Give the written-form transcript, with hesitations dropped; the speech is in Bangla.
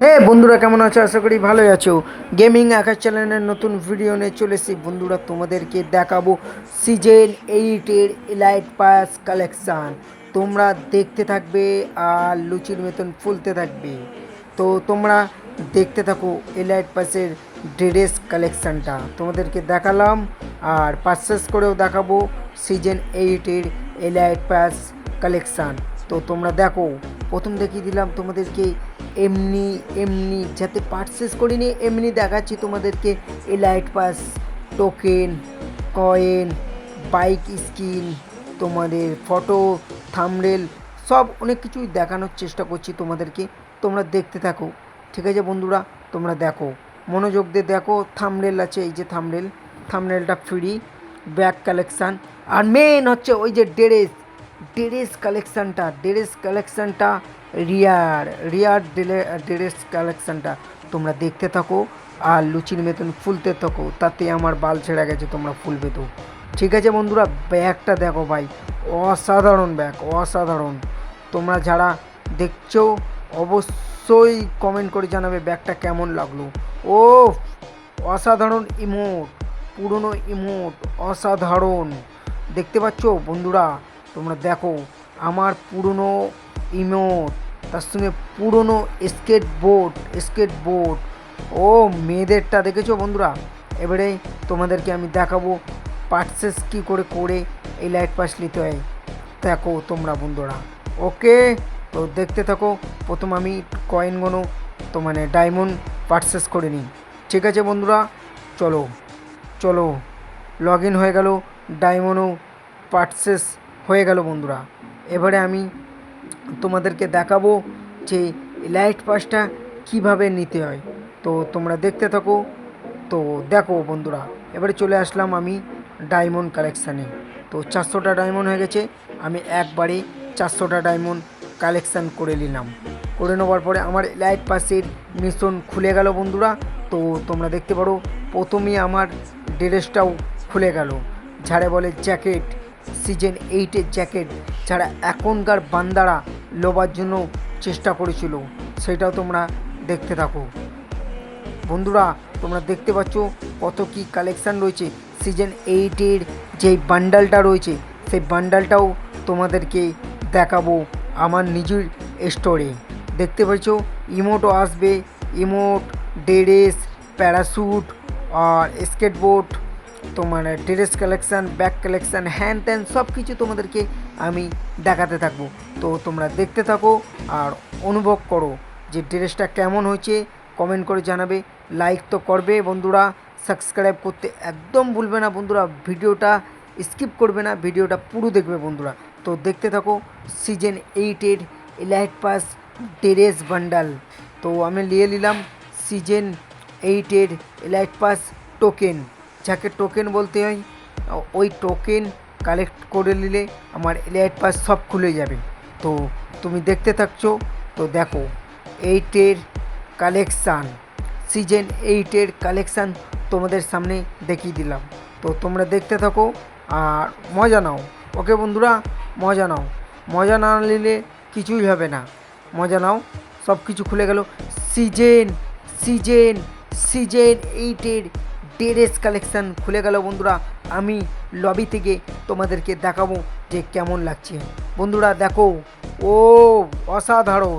হে বন্ধুরা, কেমন আছো? আশা করি ভালোই আছো। গেমিং আকাশ চ্যানেলের নতুন ভিডিও নিয়ে চলে এসেছি বন্ধুরা। তোমাদেরকে দেখাবো সিজন 8-এর এলাইট পাস কালেকশান। তোমরা দেখতে থাকবে আর লুচির মতন ফুলতে থাকবে। তো তোমরা দেখতে থাকো এলাইট পাসের ড্রেস কালেকশানটা তোমাদেরকে দেখালাম, আর পারচেস করেও দেখাবো সিজন 8-এর এলাইট পাস কালেকশান। তো তোমরা দেখো, প্রথম দেখিয়ে দিলাম তোমাদেরকে এমনি এমনি, যাতে পারচেস করিনি এমনি দেখাচ্ছি তোমাদেরকে elite pass token, coin, bike skin, তোমাদের ফটো, থাম্বনেল, সব অনেক কিছুই দেখানোর চেষ্টা করছি তোমাদেরকে। তোমরা দেখতে থাকো, ঠিক আছে বন্ধুরা? তোমরা দেখো, মনোযোগ দিয়ে দেখো। থাম্বনেল আছে, এই যে থাম্বনেলটা ফ্রি, ব্যাক কালেকশান। আর মেন হচ্ছে ওই যে ড্রেস কালেকশানটা রিয়ার ড্রেস কালেকশানটা তোমরা দেখতে থাকো আর লুচির মতন ফুলতে থাকো। তাতে আমার বাল ছেড়ে গেছে, তোমরা ফুলবে তো। ঠিক আছে বন্ধুরা, ব্যাগটা দেখো ভাই, অসাধারণ ব্যাগ, অসাধারণ। তোমরা যারা দেখছো অবশ্যই কমেন্ট করে জানাবে ব্যাগটা কেমন লাগলো। ও অসাধারণ ইমোট, পুরনো ইমোট, অসাধারণ। দেখতে পাচ্ছ বন্ধুরা? তোমরা দেখো আমার পুরনো ইমোট, তার সঙ্গে পুরনো স্কেটবোর্ড। ও মেয়েদেরটা দেখেছো বন্ধুরা? এবারে তোমাদেরকে আমি দেখাবো পারচেস কী করে এই লাইট পাস নিতে হয়। দেখো তোমরা বন্ধুরা, ওকে? তো দেখতে থাকো। প্রথম আমি কয়েনগুলো তো মানে ডায়মন্ড পারচেস করে নিই। ঠিক আছে বন্ধুরা, চলো চলো। লগ ইন হয়ে গেল, ডায়মন্ডও পারচেস হয়ে গেল বন্ধুরা। এবারে আমি তোমাদেরকে দেখাবো যে লাইট পাসটা কীভাবে নিতে হয়। তো তোমরা দেখতে থাকো। তো দেখো বন্ধুরা, এবারে চলে আসলাম আমি ডায়মন্ড কালেকশানে। তো 400টা ডায়মন্ড হয়ে গেছে, আমি একবারে 400টা ডায়মন্ড কালেকশান করে নিলাম। করে নেওয়ার পরে আমার লাইট পাসের মিশন খুলে গেল বন্ধুরা। তো তোমরা দেখতে পারো, প্রথমেই আমার ড্রেসটাও খুলে গেল, যারা বলে জ্যাকেট, সিজন 8-এর জ্যাকেট, যারা এখনকার বান্দারা লোবার জন্য চেষ্টা করেছিল, সেটাও তোমরা দেখতে থাকো বন্ধুরা। তোমরা দেখতে পাচ্ছ কত কি কালেকশান রয়েছে। সিজন 8-এর যেই বান্ডালটা রয়েছে, সেই বান্ডালটাও তোমাদেরকে দেখাবো আমার নিজের স্টোরে। দেখতে পাচ্ছ ইমোটও আসবে, ইমোট, ড্রেস, প্যারাশুট আর স্কেটবোর্ড, তোমার ড্রেস কালেকশান, ব্যাগ কালেকশান, হ্যান ত্যান সব কিছু তোমাদেরকে আমি দেখাতে থাকবো। তো তোমরা দেখতে থাকো আর অনুভব করো যে ড্রেসটা কেমন হয়েছে। কমেন্ট করে জানাবে, লাইক তো করবে বন্ধুরা, সাবস্ক্রাইব করতে একদম ভুলবে না বন্ধুরা। ভিডিওটা স্কিপ করবে না, ভিডিওটা পুরো দেখবে বন্ধুরা। তো দেখতে থাকো সিজন 8-এর এলাইট পাস ড্রেস বান্ডাল। তো আমি নিয়ে নিলাম সিজন 8-এর এলাইট পাস টোকেন, যাকে টোকেন বলতে হয়। ওই টোকেন কালেক্ট করে নিলে আমার এলাইট পাস সব খুলে যাবে। তো তুমি দেখতে থাকছো। তো দেখো 8-এর কালেকশান, সিজন 8-এর কালেকশান তোমাদের সামনে দেখিয়ে দিলাম। তো তোমরা দেখতে থাকো আর মজা নাও, ওকে বন্ধুরা? মজা নাও, মজা না নিলে কিছুই হবে না। মজা নাও, সব কিছু খুলে গেল। সিজন সিজন সিজন 8-এর ড্রেস কালেকশান খুলে গেল বন্ধুরা। আমি লবি থেকে তোমাদেরকে দেখাবো যে কেমন লাগছে বন্ধুরা। দেখো, ও অসাধারণ।